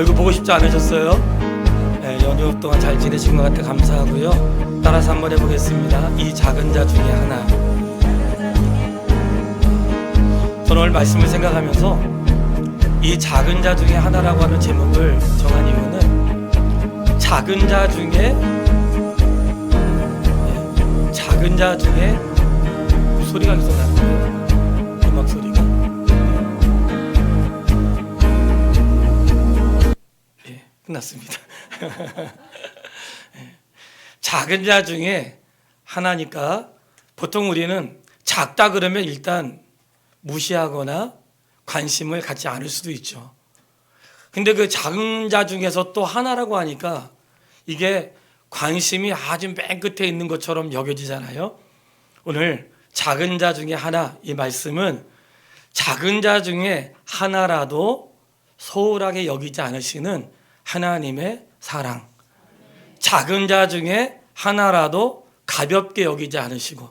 얼굴 보고 싶지 않으셨어요? 네, 연휴 동안 잘 지내신 것 같아 감사하고요. 따라서 한번 해보겠습니다. 이 작은 자 중에 하나. 저는 오늘 말씀을 생각하면서 이 작은 자 중에 하나라고 하는 제목을 정한 이유는 작은 자 중에 소리가 계속 나는 거예요. 음악 소리가. 예, 끝났습니다. 작은 자 중에 하나니까 보통 우리는 작다 그러면 일단 무시하거나 관심을 갖지 않을 수도 있죠. 근데 그 작은 자 중에서 또 하나라고 하니까 이게 관심이 아주 맨 끝에 있는 것처럼 여겨지잖아요. 오늘 작은 자 중에 하나, 이 말씀은 작은 자 중에 하나라도 소홀하게 여기지 않으시는 하나님의 사랑, 작은 자 중에 하나라도 가볍게 여기지 않으시고,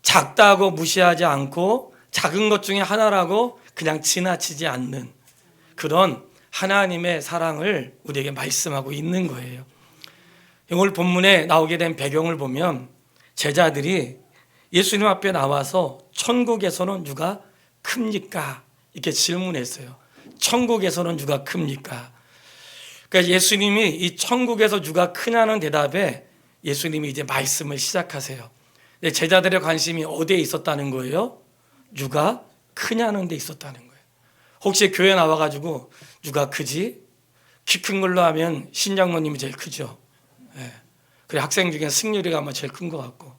작다고 무시하지 않고 작은 것 중에 하나라고 그냥 지나치지 않는 그런 하나님의 사랑을 우리에게 말씀하고 있는 거예요. 오늘 본문에 나오게 된 배경을 보면 제자들이 예수님 앞에 나와서 천국에서는 누가 큽니까? 이렇게 질문했어요. 천국에서는 누가 큽니까? 그러니까 예수님이 이 천국에서 누가 크냐는 대답에 예수님이 이제 말씀을 시작하세요. 제자들의 관심이 어디에 있었다는 거예요? 누가 크냐는 데 있었다는 거예요. 혹시 교회 나와가지고 누가 크지? 키 큰 걸로 하면 신장로님이 제일 크죠. 예. 그래 학생 중에 승률이가 아마 제일 큰 것 같고.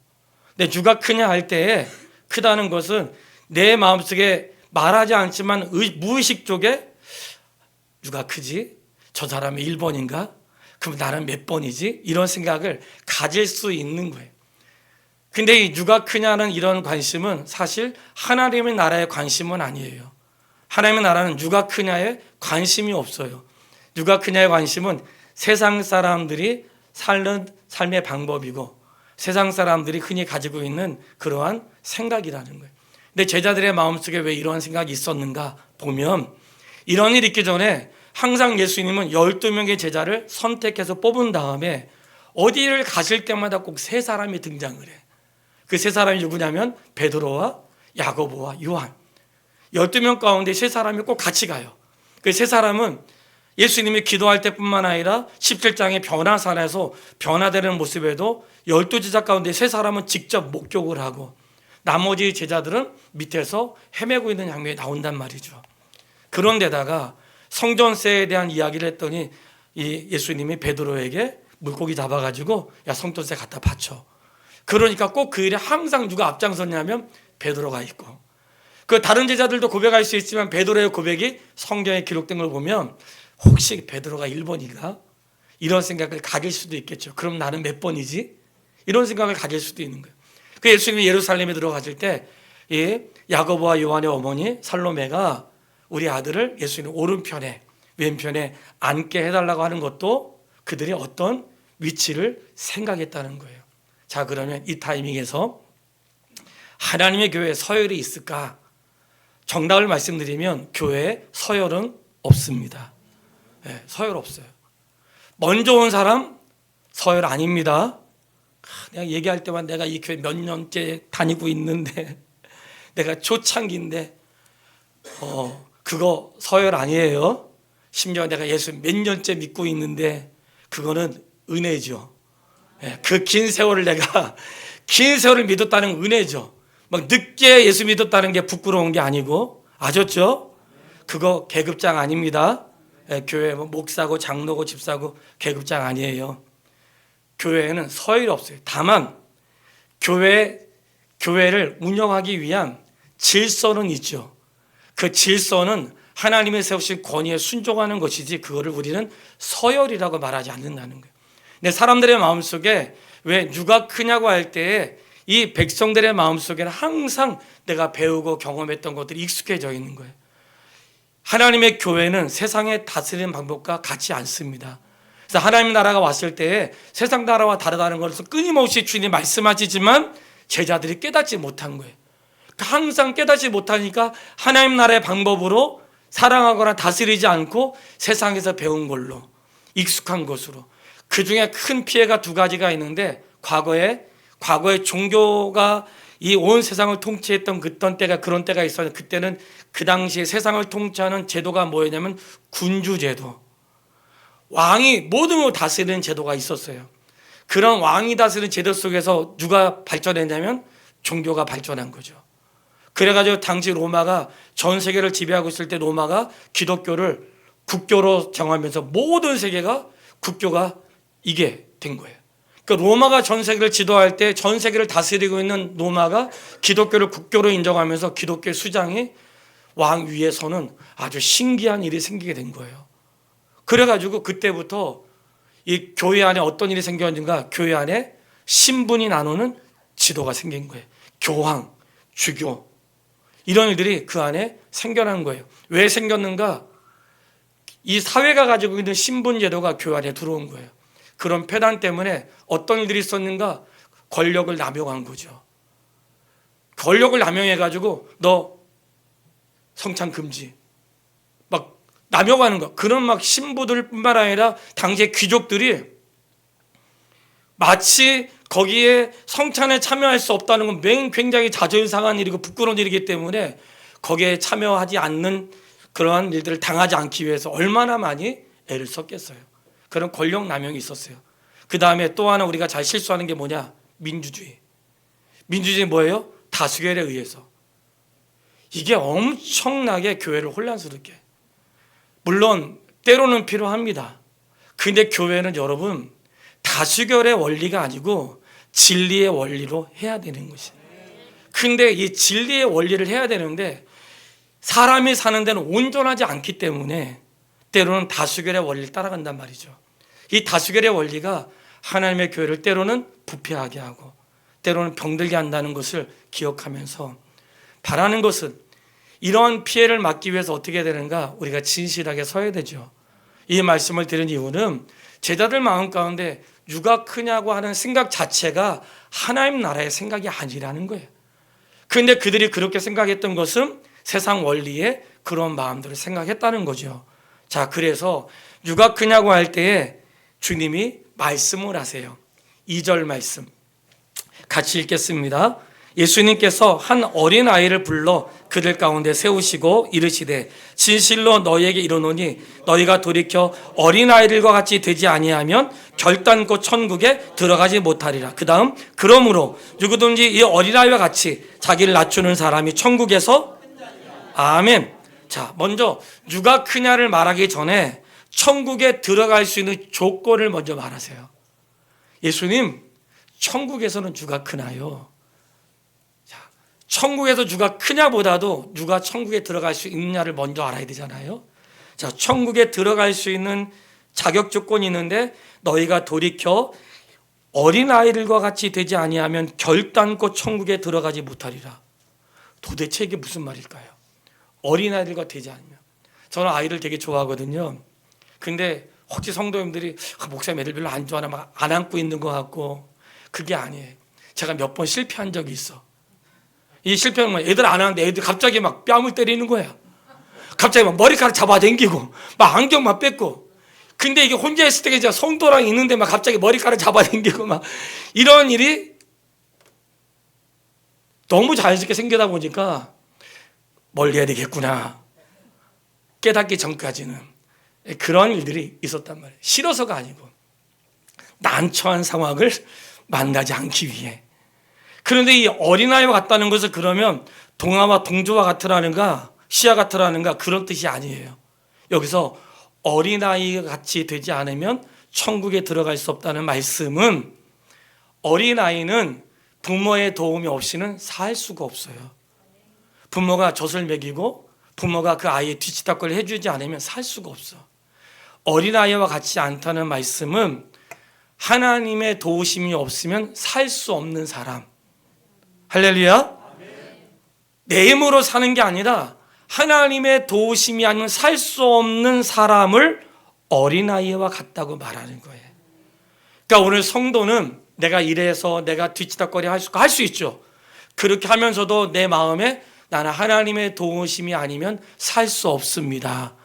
근데 누가 크냐 할 때에 크다는 것은 내 마음속에 말하지 않지만 무의식 쪽에 누가 크지? 저 사람이 1번인가? 그럼 나는 몇 번이지? 이런 생각을 가질 수 있는 거예요. 근데 이 누가 크냐는 이런 관심은 사실 하나님의 나라의 관심은 아니에요. 하나님의 나라는 누가 크냐에 관심이 없어요. 누가 크냐의 관심은 세상 사람들이 사는 삶의 방법이고 세상 사람들이 흔히 가지고 있는 그러한 생각이라는 거예요. 근데 제자들의 마음속에 왜 이런 생각이 있었는가 보면 이런 일이 있기 전에 항상 예수님은 12명의 제자를 선택해서 뽑은 다음에 어디를 가실 때마다 꼭 세 사람이 등장을 해. 그 세 사람이 누구냐면 베드로와 야고보와 요한. 12명 가운데 세 사람이 꼭 같이 가요. 그 세 사람은 예수님이 기도할 때뿐만 아니라 17장의 변화산에서 변화되는 모습에도 12제자 가운데 세 사람은 직접 목격을 하고 나머지 제자들은 밑에서 헤매고 있는 장면이 나온단 말이죠. 그런데다가 성전세에 대한 이야기를 했더니 이 예수님이 베드로에게 물고기 잡아가지고 야 성전세 갖다 바쳐. 그러니까 꼭 그 일에 항상 누가 앞장섰냐면 베드로가 있고, 그 다른 제자들도 고백할 수 있지만 베드로의 고백이 성경에 기록된 걸 보면 혹시 베드로가 1번인가? 이런 생각을 가질 수도 있겠죠. 그럼 나는 몇 번이지? 이런 생각을 가질 수도 있는 거예요. 그 예수님이 예루살렘에 들어가실 때 이 야고보와 요한의 어머니 살로메가 우리 아들을 예수님 오른편에 왼편에 앉게 해달라고 하는 것도 그들이 어떤 위치를 생각했다는 거예요. 자, 그러면 이 타이밍에서 하나님의 교회에 서열이 있을까? 정답을 말씀드리면 교회에 서열은 없습니다. 네, 서열 없어요. 먼저 온 사람 서열 아닙니다. 내가 얘기할 때만 내가 이 교회 몇 년째 다니고 있는데 내가 초창기인데 그거 서열 아니에요. 심지어 내가 예수 몇 년째 믿고 있는데 그거는 은혜죠. 그 긴 세월을 내가 긴 세월을 믿었다는 은혜죠. 막 늦게 예수 믿었다는 게 부끄러운 게 아니고, 아셨죠? 그거 계급장 아닙니다. 교회 목사고 장로고 집사고 계급장 아니에요. 교회에는 서열이 없어요. 다만 교회를 운영하기 위한 질서는 있죠. 그 질서는 하나님의 세우신 권위에 순종하는 것이지 그거를 우리는 서열이라고 말하지 않는다는 거예요. 근데 사람들의 마음속에 왜 누가 크냐고 할 때에 이 백성들의 마음속에는 항상 내가 배우고 경험했던 것들이 익숙해져 있는 거예요. 하나님의 교회는 세상의 다스리는 방법과 같지 않습니다. 그래서 하나님 나라가 왔을 때에 세상 나라와 다르다는 것을 끊임없이 주님이 말씀하시지만 제자들이 깨닫지 못한 거예요. 항상 깨닫지 못하니까 하나님 나라의 방법으로 사랑하거나 다스리지 않고 세상에서 배운 걸로, 익숙한 것으로. 그 중에 큰 피해가 두 가지가 있는데, 과거에 종교가 이 온 세상을 통치했던 그런 때가 있었는데, 그때는 그 당시에 세상을 통치하는 제도가 뭐였냐면 군주제도, 왕이 모든 걸 다스리는 제도가 있었어요. 그런 왕이 다스리는 제도 속에서 누가 발전했냐면 종교가 발전한 거죠. 그래가지고 당시 로마가 전 세계를 지배하고 있을 때 로마가 기독교를 국교로 정하면서 모든 세계가 국교가 이게 된 거예요. 그러니까 로마가 전 세계를 지도할 때 전 세계를 다스리고 있는 로마가 기독교를 국교로 인정하면서 기독교의 수장이 왕 위에 서는 아주 신기한 일이 생기게 된 거예요. 그래가지고 그때부터 이 교회 안에 어떤 일이 생겼는가, 교회 안에 신분이 나누는 지도가 생긴 거예요. 교황, 주교, 이런 일들이 그 안에 생겨난 거예요. 왜 생겼는가? 이 사회가 가지고 있는 신분 제도가 교회 안에 들어온 거예요. 그런 폐단 때문에 어떤 일들이 있었는가? 권력을 남용한 거죠. 권력을 남용해가지고 너 성찬 금지, 막 남용하는 거. 그런 막 신부들뿐만 아니라 당시의 귀족들이 마치 거기에 성찬에 참여할 수 없다는 건 굉장히 자존심 상한 일이고 부끄러운 일이기 때문에 거기에 참여하지 않는 그러한 일들을 당하지 않기 위해서 얼마나 많이 애를 썼겠어요. 그런 권력 남용이 있었어요. 그 다음에 또 하나 우리가 잘 실수하는 게 뭐냐? 민주주의. 민주주의 뭐예요? 다수결에 의해서. 이게 엄청나게 교회를 혼란스럽게. 물론 때로는 필요합니다. 근데 교회는 여러분 다수결의 원리가 아니고 진리의 원리로 해야 되는 것이에요. 근데 이 진리의 원리를 해야 되는데 사람이 사는 데는 온전하지 않기 때문에 때로는 다수결의 원리를 따라간단 말이죠. 이 다수결의 원리가 하나님의 교회를 때로는 부패하게 하고 때로는 병들게 한다는 것을 기억하면서 바라는 것은 이러한 피해를 막기 위해서 어떻게 해야 되는가? 우리가 진실하게 서야 되죠. 이 말씀을 드린 이유는 제자들 마음 가운데 누가 크냐고 하는 생각 자체가 하나님 나라의 생각이 아니라는 거예요. 그런데 그들이 그렇게 생각했던 것은 세상 원리에 그런 마음들을 생각했다는 거죠. 자, 그래서 누가 크냐고 할 때에 주님이 말씀을 하세요. 2절 말씀 같이 읽겠습니다. 예수님께서 한 어린아이를 불러 그들 가운데 세우시고 이르시되 진실로 너희에게 이르노니 너희가 돌이켜 어린아이들과 같이 되지 아니하면 결단코 천국에 들어가지 못하리라. 그 다음 그러므로 누구든지 이 어린아이와 같이 자기를 낮추는 사람이 천국에서 아멘. 자, 먼저 누가 크냐를 말하기 전에 천국에 들어갈 수 있는 조건을 먼저 말하세요. 예수님, 천국에서는 누가 크나요? 천국에서 누가 크냐보다도 누가 천국에 들어갈 수 있느냐를 먼저 알아야 되잖아요. 자, 천국에 들어갈 수 있는 자격 조건이 있는데 너희가 돌이켜 어린아이들과 같이 되지 아니하면 결단코 천국에 들어가지 못하리라. 도대체 이게 무슨 말일까요? 어린아이들과 되지 않으면. 저는 아이를 되게 좋아하거든요. 근데 혹시 성도님들이 목사님 애들 별로 안 좋아하나 막 안 안고 있는 것 같고, 그게 아니에요. 제가 몇 번 실패한 적이 있어. 이 실패는 뭐 애들 안 하는데 애들 갑자기 막 뺨을 때리는 거야. 갑자기 막 머리카락 잡아당기고 막 안경만 뺏고. 근데 이게 혼자 있을 때 이제 성도랑 있는데 막 갑자기 머리카락 잡아당기고 막 이런 일이 너무 자연스럽게 생기다 보니까 멀리 해야 되겠구나 깨닫기 전까지는 그런 일들이 있었단 말이에요. 싫어서가 아니고 난처한 상황을 만나지 않기 위해. 그런데 이 어린아이와 같다는 것을 그러면 동아와 동조와 같으라는가 시와 같으라는가 그런 뜻이 아니에요. 여기서 어린아이 같이 되지 않으면 천국에 들어갈 수 없다는 말씀은 어린아이는 부모의 도움이 없이는 살 수가 없어요. 부모가 젖을 먹이고 부모가 그 아이의 뒤치다꺼리를 해주지 않으면 살 수가 없어. 어린아이와 같지 않다는 말씀은 하나님의 도우심이 없으면 살 수 없는 사람. 할렐루야. 내 힘으로 사는 게 아니라 하나님의 도우심이 아니면 살 수 없는 사람을 어린아이와 같다고 말하는 거예요. 그러니까 오늘 성도는 내가 이래서 내가 뒤치다꺼리 할 수 있죠. 그렇게 하면서도 내 마음에 나는 하나님의 도우심이 아니면 살 수 없습니다.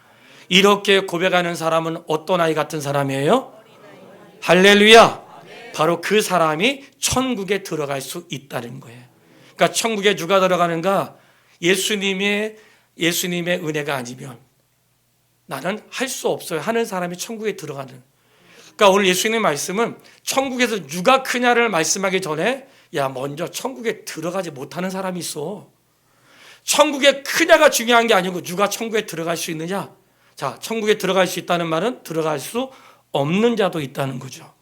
이렇게 고백하는 사람은 어떤 아이 같은 사람이에요? 할렐루야. 바로 그 사람이 천국에 들어갈 수 있다는 거예요. 그러니까 천국에 누가 들어가는가? 예수님의 은혜가 아니면 나는 할 수 없어요 하는 사람이 천국에 들어가는. 그러니까 오늘 예수님의 말씀은 천국에서 누가 크냐를 말씀하기 전에 야 먼저 천국에 들어가지 못하는 사람이 있어. 천국에 크냐가 중요한 게 아니고 누가 천국에 들어갈 수 있느냐. 자, 천국에 들어갈 수 있다는 말은 들어갈 수 없는 자도 있다는 거죠.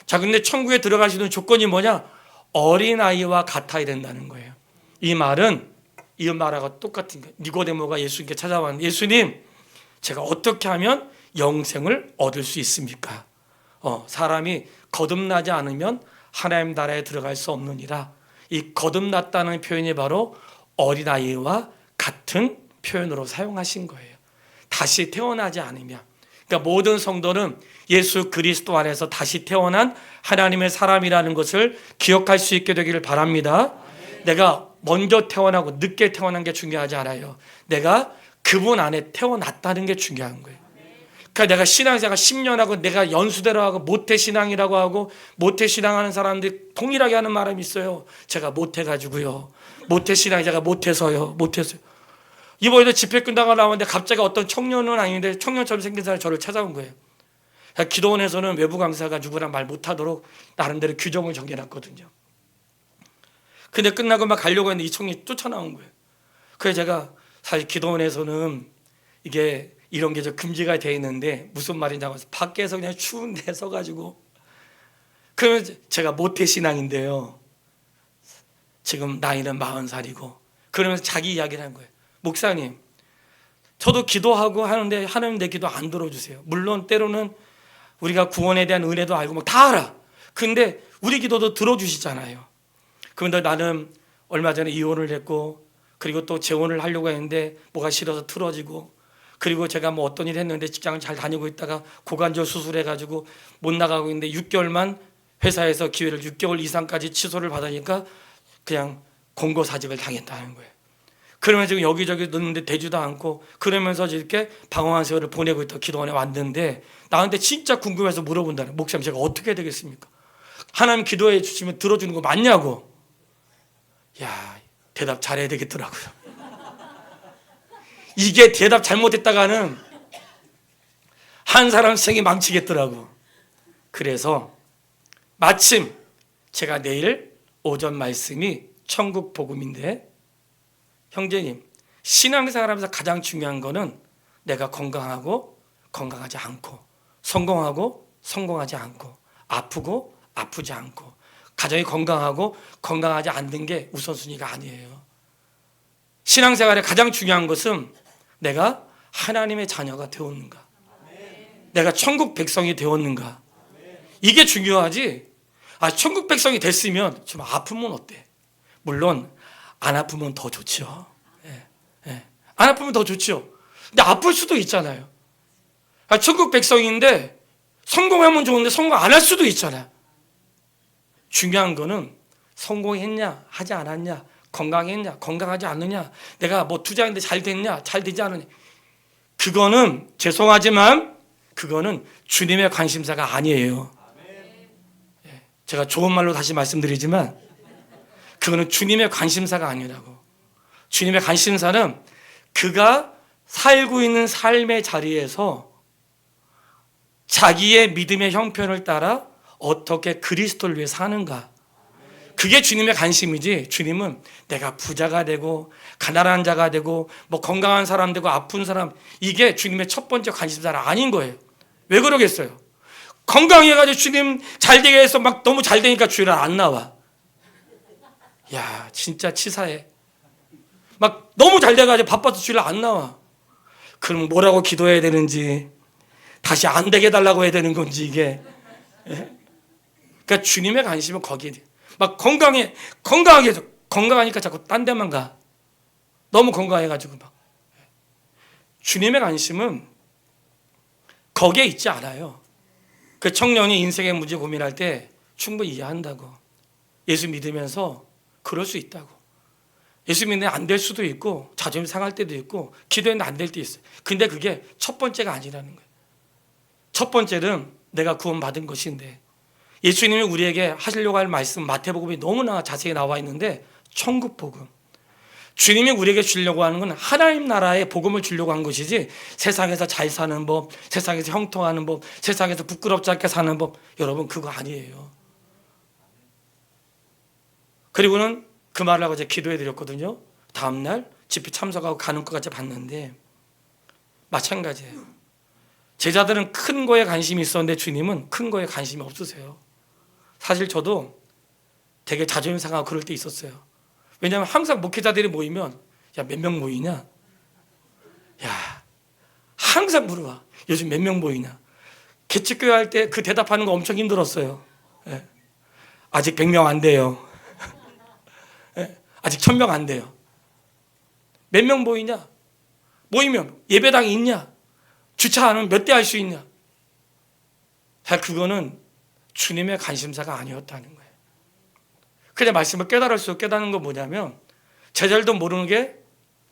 자, 근데 천국에 들어갈 수 있는 조건이 뭐냐? 어린아이와 같아야 된다는 거예요. 이 말은 이 말하고 똑같은 거예요. 니고데모가 예수님께 찾아왔는데 예수님, 제가 어떻게 하면 영생을 얻을 수 있습니까? 사람이 거듭나지 않으면 하나님 나라에 들어갈 수 없느니라. 이 거듭났다는 표현이 바로 어린아이와 같은 표현으로 사용하신 거예요. 다시 태어나지 않으면. 그러니까 모든 성도는 예수 그리스도 안에서 다시 태어난 하나님의 사람이라는 것을 기억할 수 있게 되기를 바랍니다. 내가 먼저 태어나고 늦게 태어난 게 중요하지 않아요. 내가 그분 안에 태어났다는 게 중요한 거예요. 그러니까 내가 신앙생활 10년 하고 내가 연수대로 하고 모태신앙이라고 하고 모태신앙하는 사람들이 동일하게 하는 말이 있어요. 제가 못해가지고요. 모태신앙이 제가 못해서요. 이번에도 집회 끝나고 나왔는데 갑자기 어떤 청년은 아닌데 청년처럼 생긴 사람이 저를 찾아온 거예요. 기도원에서는 외부 강사가 누구랑 말 못하도록 나름대로 규정을 정해놨거든요. 근데 끝나고 막 가려고 했는데 이 청년이 쫓아나온 거예요. 그래서 제가 사실 기도원에서는 이게 이런 게 좀 금지가 돼 있는데 무슨 말이냐고 해서 밖에서 그냥 추운 데 서가지고 그러면 제가 모태신앙인데요. 지금 나이는 40살이고 그러면서 자기 이야기를 한 거예요. 목사님, 저도 기도하고 하는데 하나님 내 기도 안 들어주세요. 물론 때로는 우리가 구원에 대한 은혜도 알고 막 다 알아. 근데 우리 기도도 들어주시잖아요. 그런데 나는 얼마 전에 이혼을 했고 그리고 또 재혼을 하려고 했는데 뭐가 싫어서 틀어지고 그리고 제가 뭐 어떤 일 했는데 직장을 잘 다니고 있다가 고관절 수술해가지고 못 나가고 있는데 6개월만 회사에서 기회를 6개월 이상까지 취소를 받으니까 그냥 공고사직을 당했다는 거예요. 그러면 지금 여기저기 넣는데 되지도 않고 그러면서 이렇게 방황한 세월을 보내고 있다 기도원에 왔는데 나한테 진짜 궁금해서 물어본다는. 목사님, 제가 어떻게 해야 되겠습니까? 하나님 기도해 주시면 들어주는 거 맞냐고. 야, 대답 잘해야 되겠더라고요. 이게 대답 잘못했다가는 한 사람 생이 망치겠더라고. 그래서 마침 제가 내일 오전 말씀이 천국 복음인데 형제님, 신앙생활하면서 가장 중요한 거는 내가 건강하고 건강하지 않고 성공하고 성공하지 않고 아프고 아프지 않고 가정이 건강하고 건강하지 않는 게 우선순위가 아니에요. 신앙생활에 가장 중요한 것은 내가 하나님의 자녀가 되었는가, 내가 천국 백성이 되었는가, 이게 중요하지. 천국 백성이 됐으면 좀 아프면 어때? 물론 안 아프면 더 좋죠. 안 아프면 더 좋죠. 근데 아플 수도 있잖아요. 천국 백성인데 성공하면 좋은데 성공 안 할 수도 있잖아요. 중요한 거는 성공했냐 하지 않았냐, 건강했냐 건강하지 않느냐, 내가 뭐 투자했는데 잘 됐냐 잘 되지 않느냐, 그거는 죄송하지만 그거는 주님의 관심사가 아니에요. 제가 좋은 말로 다시 말씀드리지만 그거는 주님의 관심사가 아니라고. 주님의 관심사는 그가 살고 있는 삶의 자리에서 자기의 믿음의 형편을 따라 어떻게 그리스도를 위해 사는가, 그게 주님의 관심이지. 주님은 내가 부자가 되고 가난한 자가 되고 뭐 건강한 사람 되고 아픈 사람, 이게 주님의 첫 번째 관심사가 아닌 거예요. 왜 그러겠어요? 건강해가지고 주님 잘 되게 해서 막 너무 잘 되니까 주일 안 나와. 야, 진짜 치사해. 막 너무 잘 돼가지고 바빠서 주일 안 나와. 그럼 뭐라고 기도해야 되는지, 다시 안 되게 해달라고 해야 되는 건지, 이게. 그러니까 주님의 관심은 거기에. 막 건강하게 해서, 건강하니까 자꾸 딴 데만 가. 너무 건강해가지고 막. 주님의 관심은 거기에 있지 않아요. 그 청년이 인생의 문제 고민할 때 충분히 이해한다고. 예수 믿으면서 그럴 수 있다고. 예수 믿는데 안 될 수도 있고 자존심 상할 때도 있고 기도했는데 안 될 때 있어요. 근데 그게 첫 번째가 아니라는 거예요. 첫 번째는 내가 구원받은 것인데, 예수님이 우리에게 하시려고 할 말씀 마태복음이 너무나 자세히 나와 있는데, 천국 복음, 주님이 우리에게 주려고 하는 건 하나님 나라의 복음을 주려고 한 것이지, 세상에서 잘 사는 법, 세상에서 형통하는 법, 세상에서 부끄럽지 않게 사는 법, 여러분 그거 아니에요. 그리고는 그 말을 하고 제가 기도해 드렸거든요. 다음날 집회 참석하고 가는 것까지 봤는데 마찬가지예요. 제자들은 큰 거에 관심이 있었는데 주님은 큰 거에 관심이 없으세요. 사실 저도 되게 자존심 상하고 그럴 때 있었어요. 왜냐하면 항상 목회자들이 모이면 야, 몇 명 모이냐? 야, 항상 물어봐. 요즘 몇 명 모이냐? 개척교회 할 때 그 대답하는 거 엄청 힘들었어요. 예. 아직 100명 안 돼요. 예. 아직 1000명 안 돼요. 몇 명 모이냐? 모이면 예배당이 있냐? 주차하는 몇 대 할 수 있냐? 사실 그거는 주님의 관심사가 아니었다는 거예요. 그냥 말씀을 깨달을수록 깨닫는 건 뭐냐면, 제자들도 모르는 게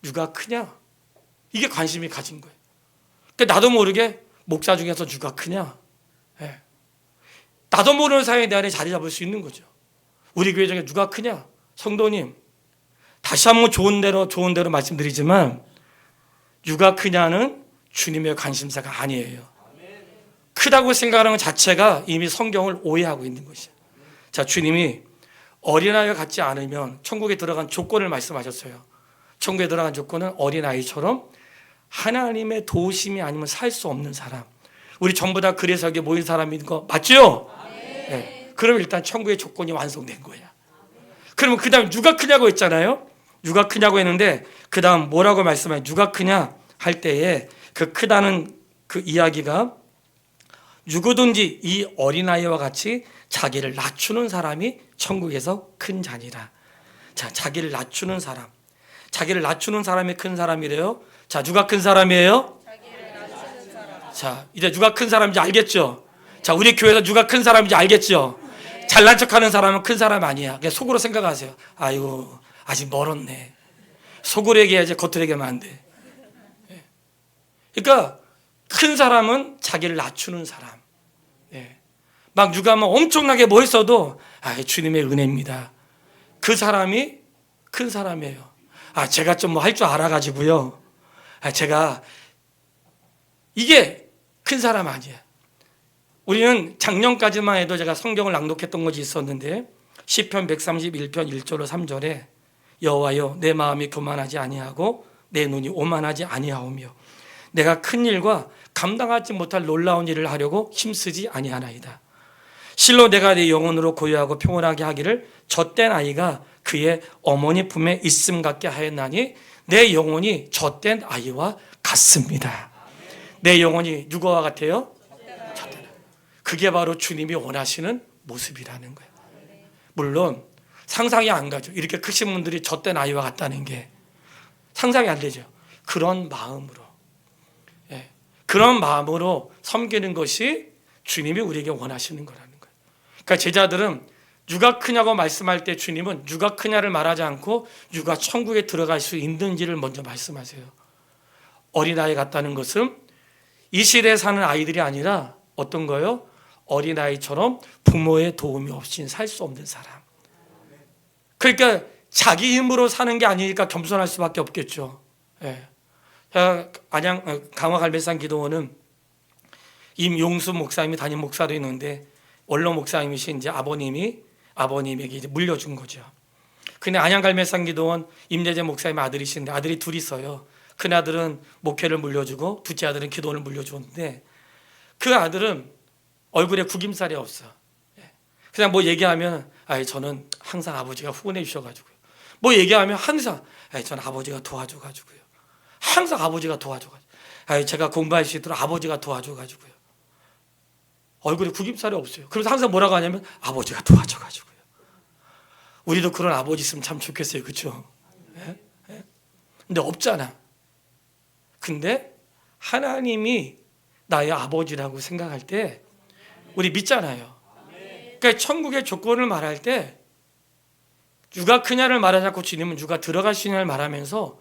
누가 크냐? 이게 관심이 가진 거예요. 그러니까 나도 모르게 목사 중에서 누가 크냐? 예. 나도 모르는 사이에 내 안에 자리 잡을 수 있는 거죠. 우리 교회 중에 누가 크냐? 성도님, 다시 한번 좋은 대로 말씀드리지만, 누가 크냐는 주님의 관심사가 아니에요. 크다고 생각하는 것 자체가 이미 성경을 오해하고 있는 것이에요. 자, 주님이 어린아이와 같지 않으면 천국에 들어간 조건을 말씀하셨어요. 천국에 들어간 조건은 어린아이처럼 하나님의 도우심이 아니면 살 수 없는 사람. 우리 전부 다 그래서 여기 모인 사람인 거 맞죠? 네. 그럼 일단 천국의 조건이 완성된 거야. 그러면 그 다음 누가 크냐고 했잖아요. 누가 크냐고 했는데 그 다음 뭐라고 말씀해요? 누가 크냐 할 때에 그 크다는 그 이야기가 누구든지 이 어린아이와 같이 자기를 낮추는 사람이 천국에서 큰 자니라. 자, 자기를 낮추는 사람. 자기를 낮추는 사람이 큰 사람이래요. 자, 누가 큰 사람이에요? 자기를 낮추는 사람. 자, 이제 누가 큰 사람인지 알겠죠? 자, 우리 교회에서 누가 큰 사람인지 알겠죠? 잘난 척하는 사람은 큰 사람 아니야. 그냥 속으로 생각하세요. 아이고, 아직 멀었네. 속으로 얘기해야지 겉으로 얘기하면 안 돼. 그러니까 큰 사람은 자기를 낮추는 사람. 막 누가 뭐 엄청나게 멋있어도 주님의 은혜입니다. 그 사람이 큰 사람이에요. 제가 좀 뭐 할 줄 알아가지고요. 제가 이게 큰 사람 아니에요. 우리는 작년까지만 해도 제가 성경을 낭독했던 것이 있었는데 시편 131편 1절로 3절에 여호와여 내 마음이 교만하지 아니하고 내 눈이 오만하지 아니하오며 내가 큰 일과 감당하지 못할 놀라운 일을 하려고 힘쓰지 아니하나이다. 실로 내가 내 영혼으로 고요하고 평온하게 하기를 젖된 아이가 그의 어머니 품에 있음 같게 하였나니 내 영혼이 젖된 아이와 같습니다. 내 영혼이 누구와 같아요? 젖된 아이. 그게 바로 주님이 원하시는 모습이라는 거예요. 물론 상상이 안 가죠. 이렇게 크신 분들이 젖된 아이와 같다는 게 상상이 안 되죠. 그런 마음으로, 그런 마음으로 섬기는 것이 주님이 우리에게 원하시는 거라는 거예요. 그러니까 제자들은 누가 크냐고 말씀할 때 주님은 누가 크냐를 말하지 않고 누가 천국에 들어갈 수 있는지를 먼저 말씀하세요. 어린아이 같다는 것은 이 시대에 사는 아이들이 아니라 어떤 거요? 어린아이처럼 부모의 도움이 없이는 살 수 없는 사람. 그러니까 자기 힘으로 사는 게 아니니까 겸손할 수밖에 없겠죠. 안양 강화갈매산 기도원은 임용수 목사님이 담임 목사로 있는데 원로 목사님이신 이제 아버님에게 이제 물려준 거죠. 근데 안양갈매산 기도원 임재재 목사님 아들이신데 아들이 둘이 있어요. 큰 아들은 목회를 물려주고 둘째 아들은 기도원을 물려주었는데 그 아들은 얼굴에 구김살이 없어. 그냥 뭐 얘기하면 저는 항상 아버지가 후원해 주셔가지고요. 뭐 얘기하면 항상 저는 아버지가 도와줘가지고요. 항상 아버지가 도와줘가지고 제가 공부할 수 있도록 아버지가 도와줘가지고요. 얼굴에 구김살이 없어요. 그래서 항상 뭐라고 하냐면 아버지가 도와줘가지고요. 우리도 그런 아버지 있으면 참 좋겠어요. 그렇죠? 근데 없잖아. 근데 하나님이 나의 아버지라고 생각할 때 우리 믿잖아요. 그러니까 천국의 조건을 말할 때 누가 크냐를 말하지 않고 주님은 누가 들어갈 수 있냐를 말하면서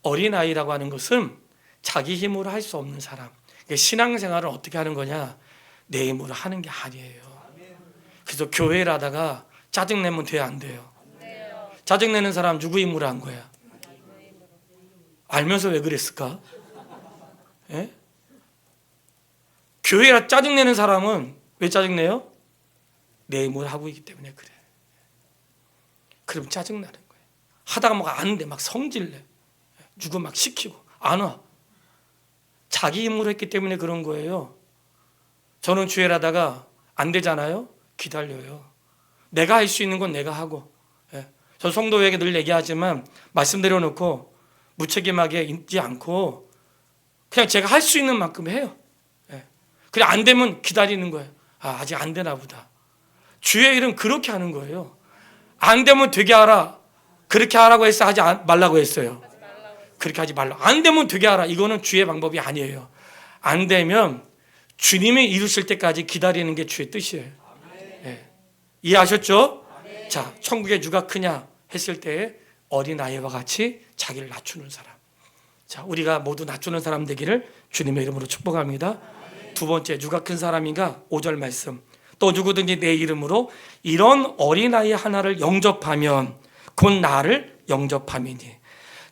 어린아이라고 하는 것은 자기 힘으로 할 수 없는 사람. 그러니까 신앙생활을 어떻게 하는 거냐? 내 힘으로 하는 게 아니에요. 그래서 교회를 하다가 짜증내면 돼요, 안 돼요? 짜증내는 사람 누구 힘으로 한 거야? 알면서 왜 그랬을까? 예? 교회라 짜증내는 사람은 왜 짜증내요? 내 힘으로 하고 있기 때문에 그래. 그럼 짜증나는 거예요. 하다가 막 안 돼, 막 성질내. 누구 막 시키고 안 와. 자기 힘으로 했기 때문에 그런 거예요. 저는 주일 하다가 안 되잖아요. 기다려요. 내가 할 수 있는 건 내가 하고. 예. 저 성도에게 늘 얘기하지만 말씀드려 놓고 무책임하게 있지 않고 그냥 제가 할 수 있는 만큼 해요. 예. 그냥 안 되면 기다리는 거예요. 아직 안 되나 보다. 주의 일은 그렇게 하는 거예요. 안 되면 되게 하라. 그렇게 하라고 했어, 하지 말라고 했어요. 그렇게 하지 말라. 안 되면 되게 하라. 이거는 주의 방법이 아니에요. 안 되면 주님이 이루실 때까지 기다리는 게 주의 뜻이에요. 예. 이해하셨죠? 자, 천국에 누가 크냐 했을 때 어린아이와 같이 자기를 낮추는 사람. 자, 우리가 모두 낮추는 사람 되기를 주님의 이름으로 축복합니다. 두 번째, 누가 큰 사람인가? 5절 말씀. 또 누구든지 내 이름으로 이런 어린아이 하나를 영접하면 곧 나를 영접함이니.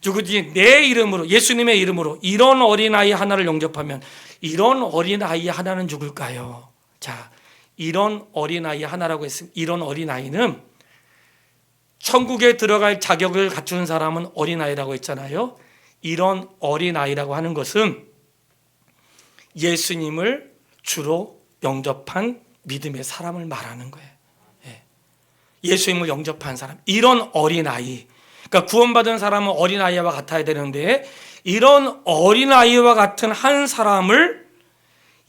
누구든지 내 이름으로, 예수님의 이름으로 이런 어린아이 하나를 영접하면, 이런 어린아이 하나는 누굴까요? 자, 이런 어린아이 하나라고 했으면, 이런 어린아이는 천국에 들어갈 자격을 갖추는 사람은 어린아이라고 했잖아요. 이런 어린아이라고 하는 것은 예수님을 주로 영접한 믿음의 사람을 말하는 거예요. 예수님을 영접한 사람, 이런 어린아이. 그러니까 구원받은 사람은 어린아이와 같아야 되는데, 이런 어린아이와 같은 한 사람을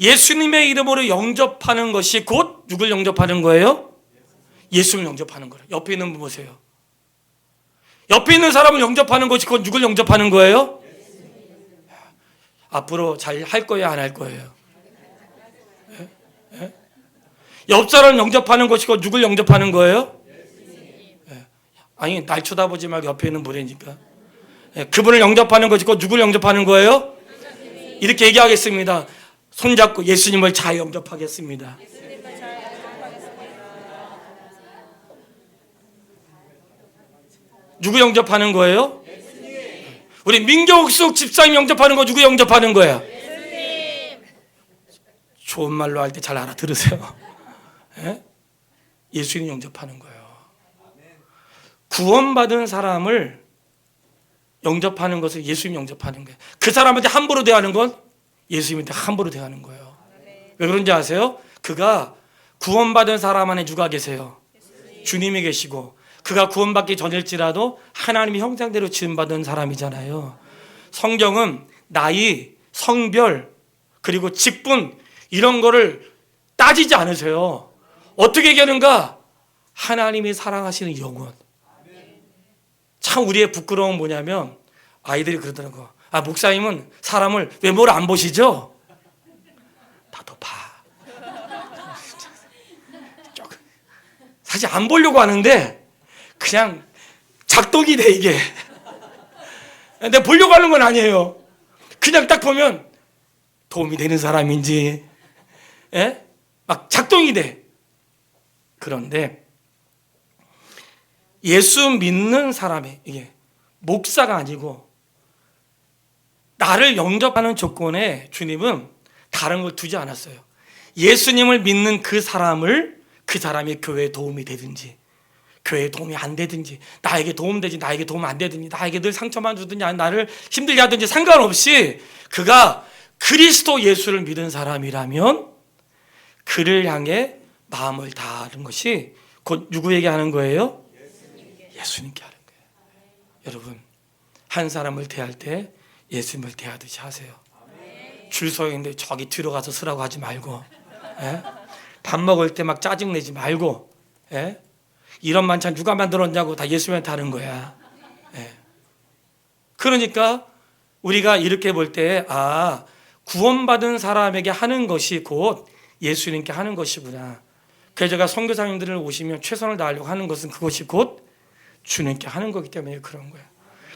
예수님의 이름으로 영접하는 것이 곧 누굴 영접하는 거예요? 예수님을 영접하는 거예요. 옆에 있는 분 보세요. 옆에 있는 사람을 영접하는 것이 곧 누굴 영접하는 거예요? 앞으로 잘 할 거예요, 안 할 거예요? 옆 사람 영접하는 것이 곧 누굴 영접하는 거예요? 아니, 날 쳐다보지 말고 옆에 있는 분이니까. 그분을 영접하는 것이 곧 누굴 영접하는 거예요? 이렇게 얘기하겠습니다. 손잡고 예수님을 잘 영접하겠습니다. 누구 영접하는 거예요? 우리 민경숙 집사님 영접하는 거 누구 영접하는 거야? 좋은 말로 할 때 잘 알아들으세요. 예수님 영접하는 거예요. 구원받은 사람을 영접하는 것은 예수님 영접하는 거예요. 그 사람한테 함부로 대하는 건 예수님한테 함부로 대하는 거예요. 왜 그런지 아세요? 그가 구원받은 사람 안에 누가 계세요? 주님이 계시고, 그가 구원받기 전일지라도 하나님의 형상대로 지음받은 사람이잖아요. 성경은 나이, 성별, 그리고 직분 이런 거를 따지지 않으세요. 어떻게 얘기하는가? 하나님이 사랑하시는 영혼. 참 우리의 부끄러움은 뭐냐면 아이들이 그러더라고. 목사님은 사람을 외모를 안 보시죠? 나도 봐. 사실 안 보려고 하는데 그냥 작동이 돼, 이게. 내가 보려고 하는 건 아니에요. 그냥 딱 보면 도움이 되는 사람인지, 막 작동이 돼. 그런데 예수 믿는 사람이, 이게 목사가 아니고 나를 영접하는 조건에 주님은 다른 걸 두지 않았어요. 예수님을 믿는 그 사람을, 그 사람이 교회에 도움이 되든지 교회에 도움이 안 되든지, 나에게 도움되지 나에게 도움 안 되든지, 나에게 늘 상처만 주든지 나를 힘들게 하든지 상관없이 그가 그리스도 예수를 믿은 사람이라면 그를 향해 마음을 다하는 것이 곧 누구에게 하는 거예요? 예수님께 하는 거예요. 여러분, 한 사람을 대할 때 예수님을 대하듯이 하세요. 줄 서 있는데 저기 뒤로 가서 쓰라고 하지 말고, 밥 먹을 때 막 짜증내지 말고, 이런 만찬 누가 만들었냐고 다 예수님한테 하는 거야. 그러니까 우리가 이렇게 볼 때, 구원받은 사람에게 하는 것이 곧 예수님께 하는 것이구나. 그래서 제가 선교사님들을 오시면 최선을 다하려고 하는 것은 그것이 곧 주님께 하는 거기 때문에 그런 거예요.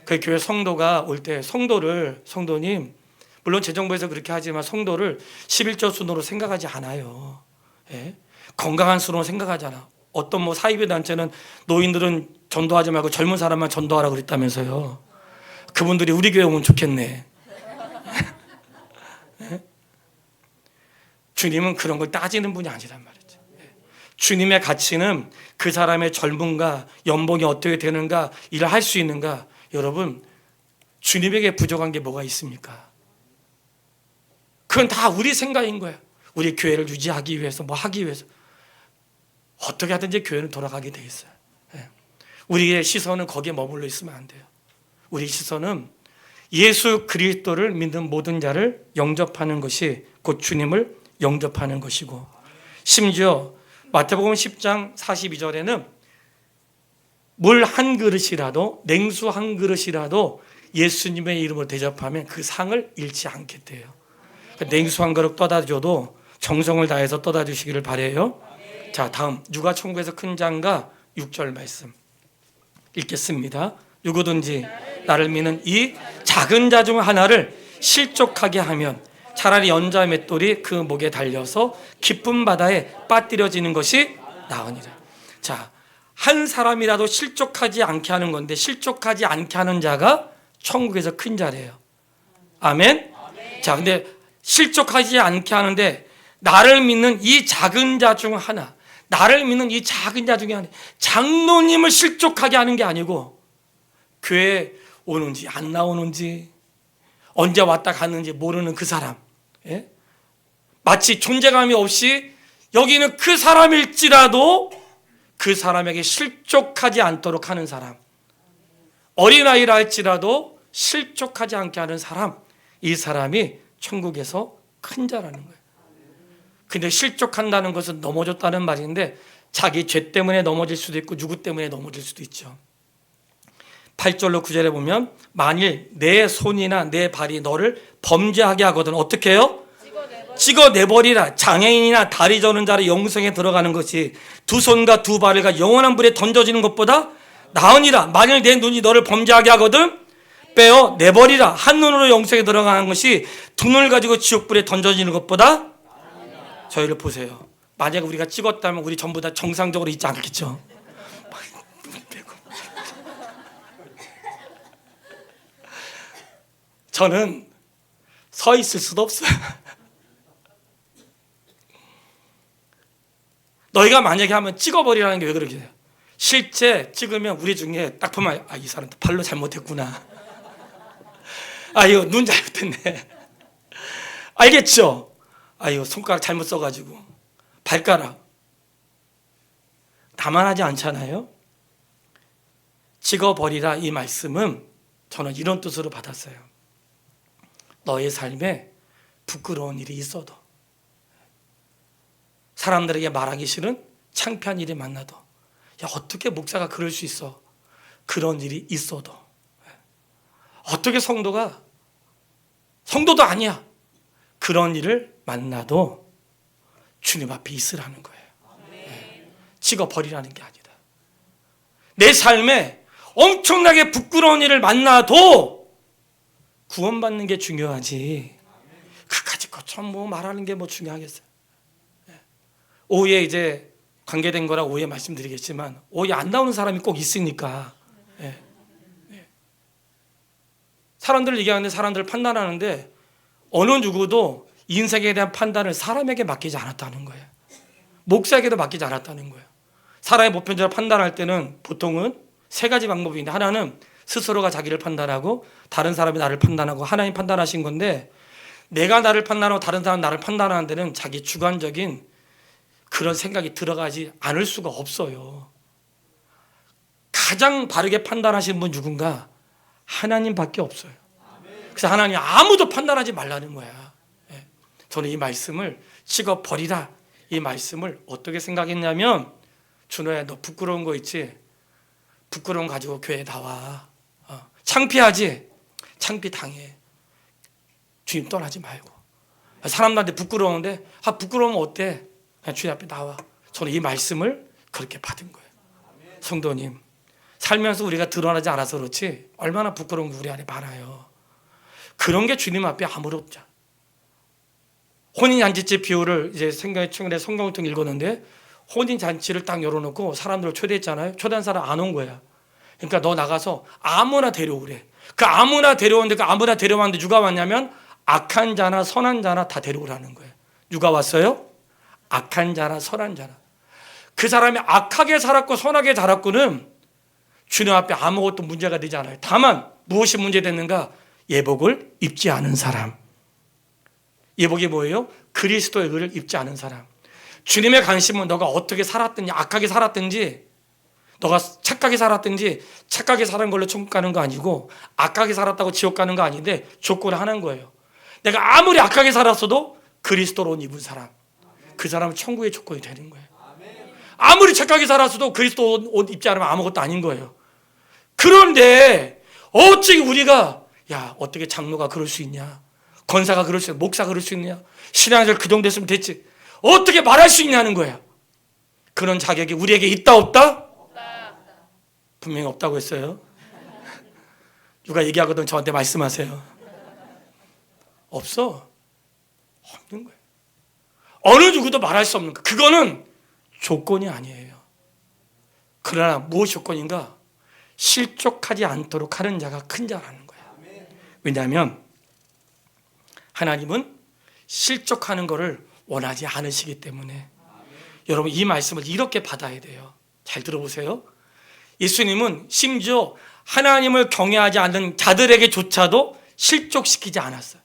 그 교회 성도가 올 때 성도님, 물론 재정부에서 그렇게 하지만 성도를 11조 순으로 생각하지 않아요. 예? 건강한 수로 생각하지 않아. 어떤 뭐 사이비 단체는 노인들은 전도하지 말고 젊은 사람만 전도하라 그랬다면서요. 그분들이 우리 교회 오면 좋겠네. 예? 주님은 그런 걸 따지는 분이 아니란 말이죠. 예? 주님의 가치는 그 사람의 젊음과 연봉이 어떻게 되는가, 일을 할 수 있는가. 여러분, 주님에게 부족한 게 뭐가 있습니까? 그건 다 우리 생각인 거예요. 우리 교회를 유지하기 위해서, 뭐 하기 위해서. 어떻게 하든지 교회는 돌아가게 돼 있어요. 예. 우리의 시선은 거기에 머물러 있으면 안 돼요. 우리 시선은 예수 그리스도를 믿는 모든 자를 영접하는 것이 곧 주님을 영접하는 것이고, 심지어 마태복음 10장 42절에는 물 한 그릇이라도, 냉수 한 그릇이라도 예수님의 이름으로 대접하면 그 상을 잃지 않겠대요. 냉수 한 그릇 떠다 줘도 정성을 다해서 떠다 주시기를 바라요. 자, 다음 누가 천국에서 큰 자인가 6절 말씀 읽겠습니다. 누구든지 나를 믿는 이 작은 자 중 하나를 실족하게 하면 차라리 연자 맷돌이 그 목에 달려서 깊은 바다에 빠뜨려지는 것이 나으니라. 자, 한 사람이라도 실족하지 않게 하는 건데, 실족하지 않게 하는 자가 천국에서 큰 자래요. 아멘. 자, 근데 실족하지 않게 하는데 나를 믿는 이 작은 자 중 하나, 나를 믿는 이 작은 자 중에 하나, 장로님을 실족하게 하는 게 아니고 교회에 오는지 안 나오는지, 언제 왔다 갔는지 모르는 그 사람, 예? 마치 존재감이 없이 여기는 그 사람일지라도 그 사람에게 실족하지 않도록 하는 사람, 어린아이라 할지라도 실족하지 않게 하는 사람, 이 사람이 천국에서 큰 자라는 거예요. 근데 실족한다는 것은 넘어졌다는 말인데, 자기 죄 때문에 넘어질 수도 있고 누구 때문에 넘어질 수도 있죠. 8절로 9절에 보면 만일 내 손이나 내 발이 너를 범죄하게 하거든 어떻게 해요? 찍어내버리라. 장애인이나 다리 저는 자를 영생에 들어가는 것이 두 손과 두 발을 가 영원한 불에 던져지는 것보다 나으니라. 만일 내 눈이 너를 범죄하게 하거든 빼어내버리라. 한 눈으로 영생에 들어가는 것이 두 눈을 가지고 지옥불에 던져지는 것보다. 저희를 보세요. 만약에 우리가 찍었다면 우리 전부 다 정상적으로 있지 않겠죠? 저는 서 있을 수도 없어요. 너희가 만약에 하면 찍어버리라는 게 왜 그렇게 돼요? 실제 찍으면 우리 중에 딱 보면 이 사람 발로 잘못했구나. 이거 눈 잘못했네. 알겠죠? 이거 손가락 잘못 써가지고. 발가락. 다만하지 않잖아요? 찍어버리라 이 말씀은 저는 이런 뜻으로 받았어요. 너의 삶에 부끄러운 일이 있어도, 사람들에게 말하기 싫은 창피한 일이 만나도, 야 어떻게 목사가 그럴 수 있어? 그런 일이 있어도, 어떻게 성도도 아니야, 그런 일을 만나도 주님 앞에 있으라는 거예요. 찍어버리라는 게 아니다. 내 삶에 엄청나게 부끄러운 일을 만나도 구원받는 게 중요하지, 그까짓 것처럼 뭐 말하는 게 뭐 중요하겠어요. 오후에 이제 관계된 거라 오후에 말씀드리겠지만, 오후에 안 나오는 사람이 꼭 있으니까. 사람들 얘기하는데, 사람들 판단하는데, 어느 누구도 인생에 대한 판단을 사람에게 맡기지 않았다는 거예요. 목사에게도 맡기지 않았다는 거예요. 사람의 보편적으로 판단할 때는 보통은 세 가지 방법인데, 하나는 스스로가 자기를 판단하고, 다른 사람이 나를 판단하고, 하나님 판단하신 건데, 내가 나를 판단하고 다른 사람 나를 판단하는 데는 자기 주관적인 그런 생각이 들어가지 않을 수가 없어요. 가장 바르게 판단하시는 분 누군가? 하나님밖에 없어요. 그래서 하나님 아무도 판단하지 말라는 거야. 저는 이 말씀을 찍어버리라, 이 말씀을 어떻게 생각했냐면, 준호야 너 부끄러운 거 있지? 부끄러움 가지고 교회에 나와. 창피하지? 창피 당해. 주님 떠나지 말고. 사람들한테 부끄러운데, 부끄러우면 어때? 그냥 주님 앞에 나와. 저는 이 말씀을 그렇게 받은 거예요. 성도님, 살면서 우리가 드러나지 않아서 그렇지 얼마나 부끄러운 게 우리 안에 많아요. 그런 게 주님 앞에 아무렇죠. 혼인잔치집 비유를 이제 생각에 최근에 성경을 통해 읽었는데, 혼인잔치를 딱 열어놓고 사람들을 초대했잖아요. 초대한 사람 안 온 거야. 그러니까 너 나가서 아무나 데려오래. 그 아무나 데려오는데, 그 아무나 데려왔는데 누가 왔냐면 악한 자나 선한 자나 다 데려오라는 거예요. 누가 왔어요? 악한 자나 선한 자나. 그 사람이 악하게 살았고 선하게 살았고는 주님 앞에 아무것도 문제가 되지 않아요. 다만 무엇이 문제됐는가? 예복을 입지 않은 사람. 예복이 뭐예요? 그리스도의 의를 입지 않은 사람. 주님의 관심은 너가 어떻게 살았든지, 악하게 살았든지, 너가 착하게 살았든지, 착하게 사는 걸로 천국 가는 거 아니고 악하게 살았다고 지옥 가는 거 아닌데 조건을 하는 거예요. 내가 아무리 악하게 살았어도 그리스도로 옷 입은 사람, 그 사람은 천국의 조건이 되는 거예요. 아무리 착하게 살았어도 그리스도 옷 입지 않으면 아무것도 아닌 거예요. 그런데 어찌 우리가 어떻게 장로가 그럴 수 있냐, 권사가 그럴 수 있냐, 목사가 그럴 수 있냐, 신앙생활 그 정도 됐으면 됐지, 어떻게 말할 수 있냐는 거야. 그런 자격이 우리에게 있다 없다? 분명히 없다고 했어요. 누가 얘기하거든 저한테 말씀하세요. 없어. 없는 거예요. 어느 누구도 말할 수 없는 거. 그거는 조건이 아니에요. 그러나 무엇이 조건인가? 실족하지 않도록 하는 자가 큰 자라는 거예요. 왜냐하면 하나님은 실족하는 것을 원하지 않으시기 때문에. 여러분, 이 말씀을 이렇게 받아야 돼요. 잘 들어보세요. 예수님은 심지어 하나님을 경외하지 않는 자들에게조차도 실족시키지 않았어요.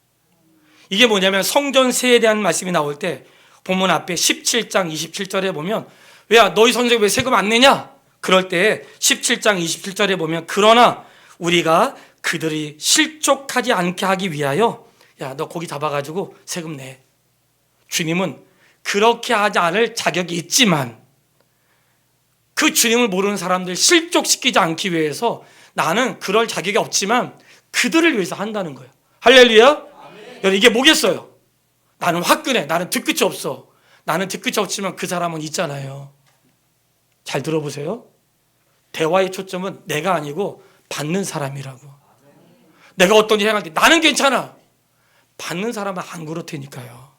이게 뭐냐면 성전세에 대한 말씀이 나올 때 본문 앞에 17장 27절에 보면, 왜 너희 선생님 왜 세금 안 내냐? 그럴 때 17장 27절에 보면, 그러나 우리가 그들이 실족하지 않게 하기 위하여 너 고기 잡아가지고 세금 내. 주님은 그렇게 하지 않을 자격이 있지만 그 주님을 모르는 사람들 실족시키지 않기 위해서 나는 그럴 자격이 없지만 그들을 위해서 한다는 거예요. 할렐루야. 여러분, 이게 뭐겠어요? 나는 화끈해, 나는 뒤끝이 없어. 나는 뒤끝이 없지만 그 사람은 있잖아요. 잘 들어보세요. 대화의 초점은 내가 아니고 받는 사람이라고. 내가 어떤 일 행할 때 나는 괜찮아, 받는 사람은 안 그렇다니까요.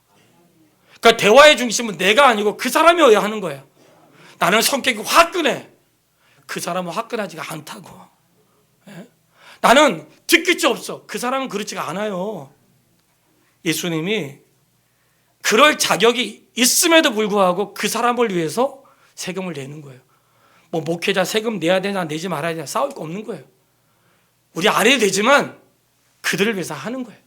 그러니까 대화의 중심은 내가 아니고 그 사람이어야 하는 거예요. 나는 성격이 화끈해, 그 사람은 화끈하지가 않다고. 나는 뒤끝이 없어, 그 사람은 그렇지가 않아요. 예수님이 그럴 자격이 있음에도 불구하고 그 사람을 위해서 세금을 내는 거예요. 뭐 목회자 세금 내야 되나 내지 말아야 되나 싸울 거 없는 거예요. 우리 안 해도 되지만 그들을 위해서 하는 거예요.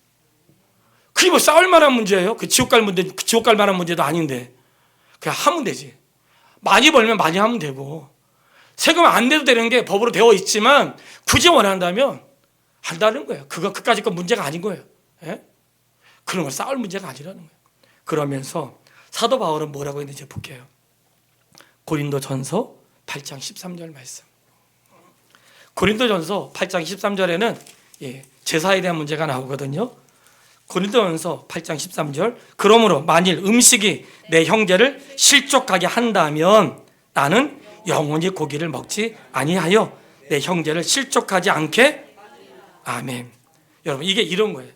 그게 뭐 싸울 만한 문제예요? 그 지옥 갈 만한 문제도 아닌데 그냥 하면 되지. 많이 벌면 많이 하면 되고, 세금 안 내도 되는 게 법으로 되어 있지만 굳이 원한다면 한다는 거예요. 그거 그까짓 건 문제가 아닌 거예요. 그런 걸 싸울 문제가 아니라는 거예요. 그러면서 사도 바울은 뭐라고 했는지 볼게요. 고린도전서 8장 13절 말씀. 고린도전서 8장 13절에는 제사에 대한 문제가 나오거든요. 고린도전서 8장 13절. 그러므로 만일 음식이 내 형제를 실족하게 한다면 나는 영원히 고기를 먹지 아니하여 내 형제를 실족하지 않게. 아멘. 여러분, 이게 이런 거예요.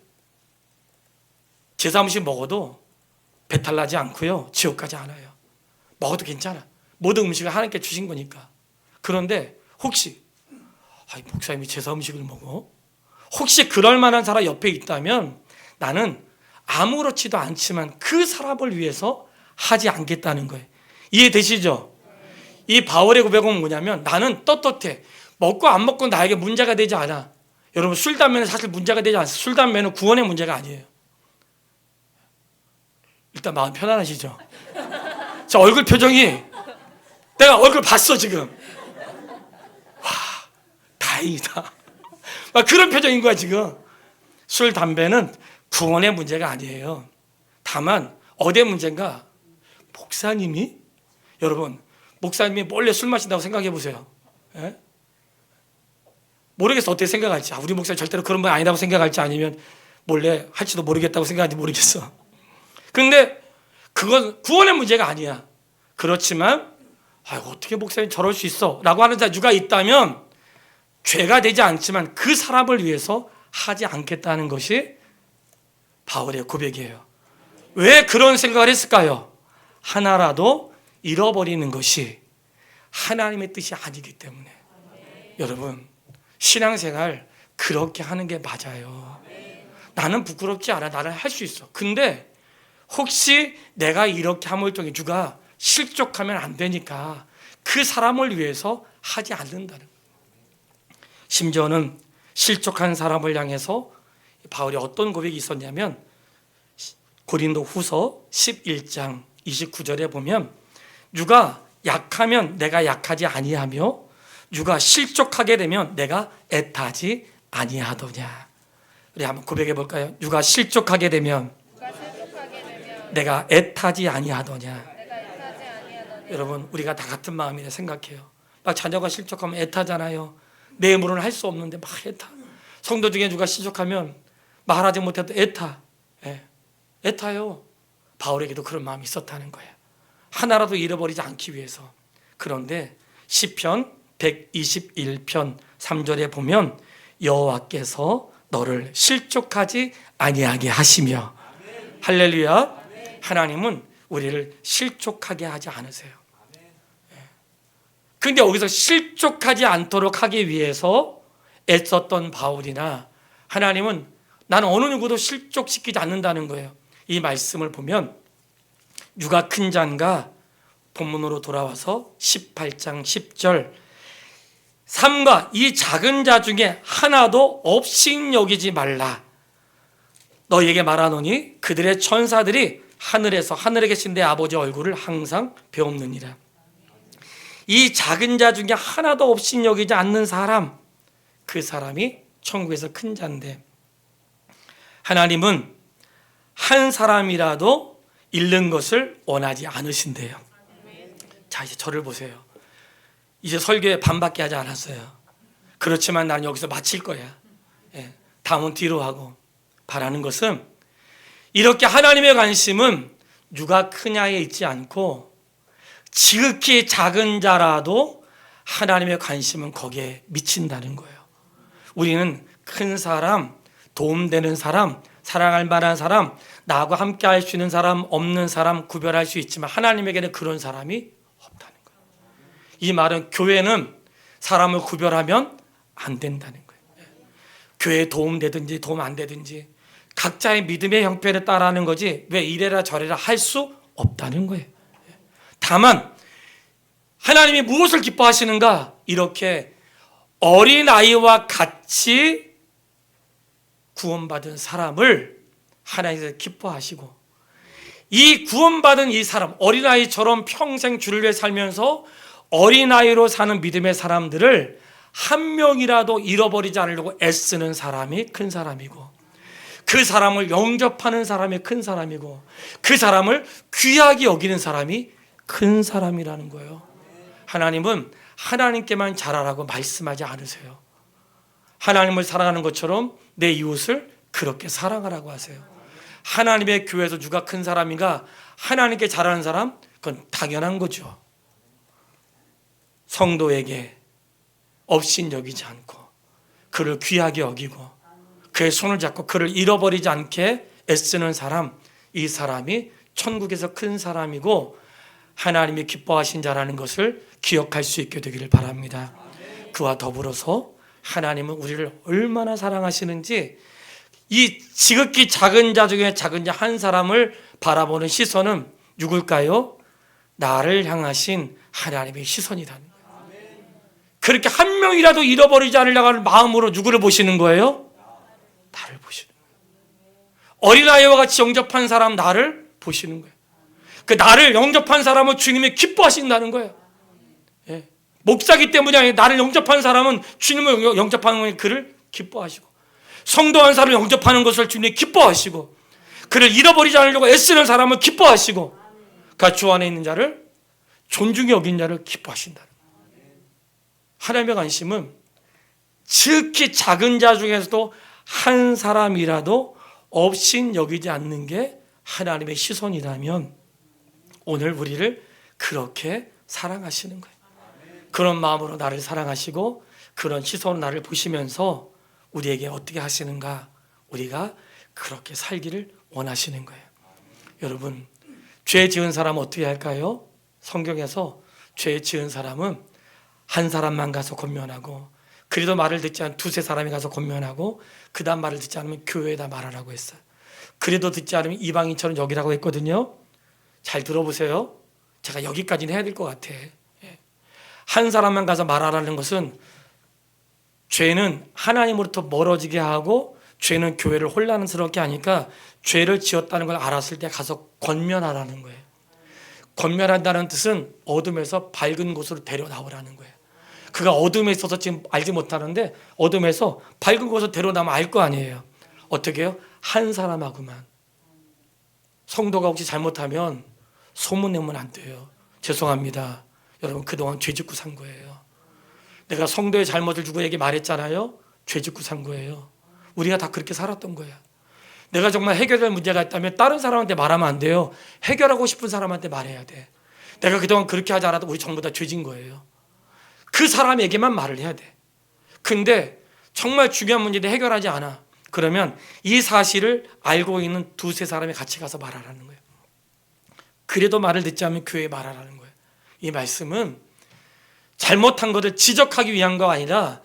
제사 음식 먹어도 배탈 나지 않고요, 지옥 가지 않아요. 먹어도 괜찮아. 모든 음식을 하나님께 주신 거니까. 그런데 혹시 목사님이 제사 음식을 먹어? 혹시 그럴 만한 사람 옆에 있다면 나는 아무렇지도 않지만 그 사람을 위해서 하지 않겠다는 거예요. 이해되시죠? 이 바울의 고백은 뭐냐면, 나는 떳떳해. 먹고 안 먹고 나에게 문제가 되지 않아. 여러분, 술, 담배는 사실 문제가 되지 않습니다. 술, 담배는 구원의 문제가 아니에요. 일단 마음 편안하시죠? 자, 얼굴 표정이, 내가 얼굴 봤어 지금. 와, 다행이다. 막 그런 표정인 거야 지금. 술, 담배는 구원의 문제가 아니에요. 다만 어디의 문제인가? 목사님이, 여러분, 목사님이 몰래 술 마신다고 생각해 보세요. 모르겠어, 어떻게 생각할지. 우리 목사님 절대로 그런 분 아니라고 생각할지, 아니면 몰래 할지도 모르겠다고 생각할지 모르겠어. 근데 그건 구원의 문제가 아니야. 그렇지만 어떻게 목사님 저럴 수 있어? 라고 하는 자 누가 있다면 죄가 되지 않지만 그 사람을 위해서 하지 않겠다는 것이 바울의 고백이에요. 왜 그런 생각을 했을까요? 하나라도 잃어버리는 것이 하나님의 뜻이 아니기 때문에. 여러분, 신앙생활 그렇게 하는 게 맞아요. 나는 부끄럽지 않아. 나는 할 수 있어. 근데 혹시 내가 이렇게 함을 통해 누가 실족하면 안 되니까 그 사람을 위해서 하지 않는다는 거예요. 심지어는 실족한 사람을 향해서 바울이 어떤 고백이 있었냐면 고린도 후서 11장 29절에 보면 누가 약하면 내가 약하지 아니하며 누가 실족하게 되면 내가 애타지 아니하더냐. 우리 한번 고백해 볼까요? 누가 실족하게 되면 내가 애타지 아니하더냐. 여러분, 우리가 다 같은 마음이라 생각해요. 막 자녀가 실족하면 애타잖아요. 내 힘으로는 할 수 없는데 막 애타. 성도 중에 누가 실족하면 말하지 못해도 애타. 애타요. 바울에게도 그런 마음이 있었다는 거예요. 하나라도 잃어버리지 않기 위해서. 그런데 시편 121편 3절에 보면 여호와께서 너를 실족하지 아니하게 하시며, 할렐루야. 하나님은 우리를 실족하게 하지 않으세요. 그런데 여기서 실족하지 않도록 하기 위해서 애썼던 바울이나 하나님은 나는 어느 누구도 실족시키지 않는다는 거예요. 이 말씀을 보면 누가 큰 잔가 본문으로 돌아와서 18장 10절 삼가 이 작은 자 중에 하나도 없인 여기지 말라. 너희에게 말하노니 그들의 천사들이 하늘에서 하늘에 계신 내 아버지 얼굴을 항상 배옵느니라. 이 작은 자 중에 하나도 없인 여기지 않는 사람, 그 사람이 천국에서 큰 자인데 하나님은 한 사람이라도 잃는 것을 원하지 않으신대요. 자, 이제 저를 보세요. 이제 설교에 반밖에 하지 않았어요. 그렇지만 난 여기서 마칠 거야. 다음은 뒤로 하고. 바라는 것은 이렇게 하나님의 관심은 누가 크냐에 있지 않고 지극히 작은 자라도 하나님의 관심은 거기에 미친다는 거예요. 우리는 큰 사람, 도움되는 사람, 사랑할 만한 사람, 나하고 함께 할 수 있는 사람, 없는 사람 구별할 수 있지만 하나님에게는 그런 사람이 없다는 거예요. 이 말은 교회는 사람을 구별하면 안 된다는 거예요. 교회에 도움되든지 도움 안 되든지 각자의 믿음의 형편에 따라하는 거지 왜 이래라 저래라 할 수 없다는 거예요. 다만 하나님이 무엇을 기뻐하시는가? 이렇게 어린아이와 같이 구원받은 사람을 하나님께서 기뻐하시고 이 구원받은 이 사람, 어린아이처럼 평생 주를 위해 살면서 어린아이로 사는 믿음의 사람들을 한 명이라도 잃어버리지 않으려고 애쓰는 사람이 큰 사람이고 그 사람을 영접하는 사람이 큰 사람이고 그 사람을 귀하게 여기는 사람이 큰 사람이라는 거예요. 하나님은 하나님께만 잘하라고 말씀하지 않으세요. 하나님을 사랑하는 것처럼 내 이웃을 그렇게 사랑하라고 하세요. 하나님의 교회에서 누가 큰 사람인가? 하나님께 잘하는 사람? 그건 당연한 거죠. 성도에게 업신 여기지 않고 그를 귀하게 여기고 그의 손을 잡고 그를 잃어버리지 않게 애쓰는 사람, 이 사람이 천국에서 큰 사람이고 하나님이 기뻐하신 자라는 것을 기억할 수 있게 되기를 바랍니다. 그와 더불어서 하나님은 우리를 얼마나 사랑하시는지 이 지극히 작은 자 중에 작은 자 한 사람을 바라보는 시선은 누굴까요? 나를 향하신 하나님의 시선이라는 거예요. 그렇게 한 명이라도 잃어버리지 않으려고 하는 마음으로 누구를 보시는 거예요? 나를 보시는 거예요. 어린아이와 같이 영접한 사람 나를 보시는 거예요. 그 나를 영접한 사람은 주님이 기뻐하신다는 거예요. 목사기 때문이 아니라 나를 영접한 사람은 주님을 영접하는 그를 기뻐하시고 성도 한 사람을 영접하는 것을 주님이 기뻐하시고 그를 잃어버리지 않으려고 애쓰는 사람을 기뻐하시고 그 주 안에 있는 자를 존중히 여긴 자를 기뻐하신다. 하나님의 관심은 지극히 작은 자 중에서도 한 사람이라도 없인 여기지 않는 게 하나님의 시선이라면 오늘 우리를 그렇게 사랑하시는 거예요. 그런 마음으로 나를 사랑하시고 그런 시선으로 나를 보시면서 우리에게 어떻게 하시는가, 우리가 그렇게 살기를 원하시는 거예요. 여러분, 죄 지은 사람은 어떻게 할까요? 성경에서 죄 지은 사람은 한 사람만 가서 권면하고, 그래도 말을 듣지 않으면 두세 사람이 가서 권면하고, 그 다음 말을 듣지 않으면 교회에다 말하라고 했어요. 그래도 듣지 않으면 이방인처럼 여기라고 했거든요. 잘 들어보세요. 제가 여기까지는 해야 될 것 같아. 한 사람만 가서 말하라는 것은 죄는 하나님으로부터 멀어지게 하고, 죄는 교회를 혼란스럽게 하니까 죄를 지었다는 걸 알았을 때 가서 권면하라는 거예요. 권면한다는 뜻은 어둠에서 밝은 곳으로 데려나오라는 거예요. 그가 어둠에 있어서 지금 알지 못하는데 어둠에서 밝은 곳으로 데려나면 알 거 아니에요. 어떻게 해요? 한 사람하고만. 성도가 혹시 잘못하면 소문내면 안 돼요. 죄송합니다. 여러분, 그동안 죄 짓고 산 거예요. 내가 성도의 잘못을 누구에게 말했잖아요. 죄 짓고 산 거예요. 우리가 다 그렇게 살았던 거야. 내가 정말 해결될 문제가 있다면 다른 사람한테 말하면 안 돼요. 해결하고 싶은 사람한테 말해야 돼. 내가 그동안 그렇게 하지 않아도 우리 전부 다 죄진 거예요. 그 사람에게만 말을 해야 돼. 근데 정말 중요한 문제인데 해결하지 않아. 그러면 이 사실을 알고 있는 두세 사람이 같이 가서 말하라는 거예요. 그래도 말을 듣지 않으면 교회에 말하라는 거예요. 이 말씀은 잘못한 것을 지적하기 위한 거 아니라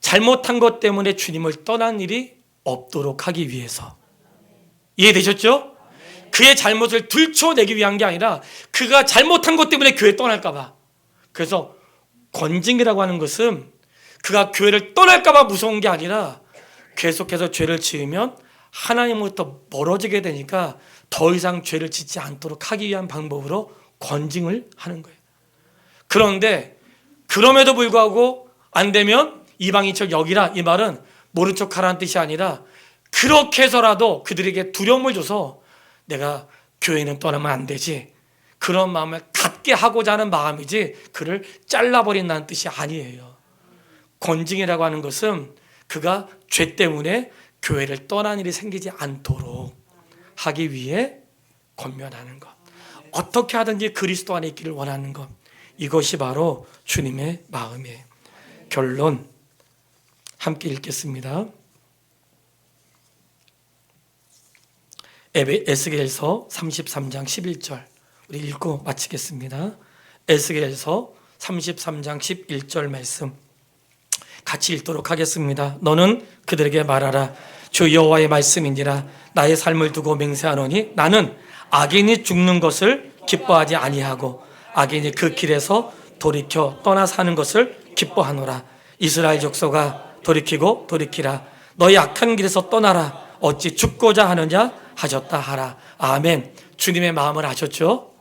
잘못한 것 때문에 주님을 떠난 일이 없도록 하기 위해서. 이해되셨죠? 그의 잘못을 들춰내기 위한 게 아니라 그가 잘못한 것 때문에 교회 떠날까 봐. 그래서 권징이라고 하는 것은 그가 교회를 떠날까 봐 무서운 게 아니라 계속해서 죄를 지으면 하나님으로부터 멀어지게 되니까 더 이상 죄를 짓지 않도록 하기 위한 방법으로 권징을 하는 거예요. 그런데 그럼에도 불구하고 안 되면 이방인처럼 여기라, 이 말은 모른 척하라는 뜻이 아니라 그렇게 해서라도 그들에게 두려움을 줘서 내가 교회는 떠나면 안 되지, 그런 마음을 갖게 하고자 하는 마음이지 그를 잘라버린다는 뜻이 아니에요. 권징이라고 하는 것은 그가 죄 때문에 교회를 떠난 일이 생기지 않도록 하기 위해 권면하는 것, 어떻게 하든지 그리스도 안에 있기를 원하는 것, 이것이 바로 주님의 마음이에요. 결론 함께 읽겠습니다. 에스겔서 33장 11절 우리 읽고 마치겠습니다. 에스겔서 33장 11절 말씀 같이 읽도록 하겠습니다. 너는 그들에게 말하라. 주 여호와의 말씀이니라. 나의 삶을 두고 맹세하노니 나는 악인이 죽는 것을 기뻐하지 아니하고 악인이 그 길에서 돌이켜 떠나 사는 것을 기뻐하노라. 이스라엘 족속아, 돌이키고 돌이키라. 너희 악한 길에서 떠나라. 어찌 죽고자 하느냐 하셨다 하라. 아멘. 주님의 마음을 아셨죠?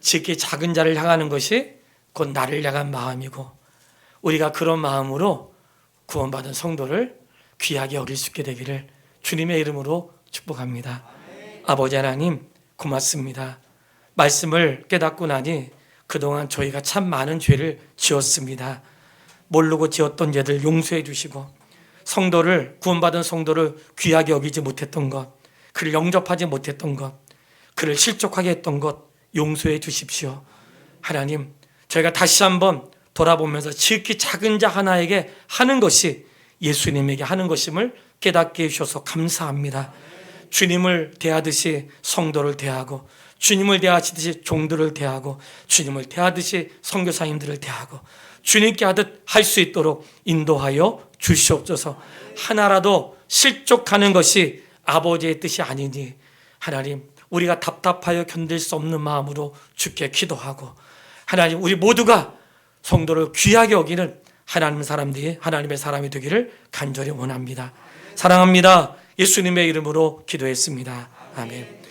지극히 작은 자를 향하는 것이 곧 나를 향한 마음이고, 우리가 그런 마음으로 구원받은 성도를 귀하게 여길 수 있게 되기를 주님의 이름으로 축복합니다. 아버지 하나님, 고맙습니다. 말씀을 깨닫고 나니 그동안 저희가 참 많은 죄를 지었습니다. 모르고 지었던 죄들 용서해 주시고, 성도를, 구원받은 성도를 귀하게 여기지 못했던 것, 그를 영접하지 못했던 것, 그를 실족하게 했던 것 용서해 주십시오. 하나님, 저희가 다시 한번 돌아보면서 지극히 작은 자 하나에게 하는 것이 예수님에게 하는 것임을 깨닫게 해주셔서 감사합니다. 주님을 대하듯이 성도를 대하고, 주님을 대하시듯이 종들을 대하고, 주님을 대하듯이 선교사님들을 대하고, 주님께 하듯 할 수 있도록 인도하여 주시옵소서. 하나라도 실족하는 것이 아버지의 뜻이 아니니 하나님, 우리가 답답하여 견딜 수 없는 마음으로 주께 기도하고, 하나님, 우리 모두가 성도를 귀하게 여기는 하나님 사람들이 하나님의 사람이 되기를 간절히 원합니다. 사랑합니다. 예수님의 이름으로 기도했습니다. 아멘.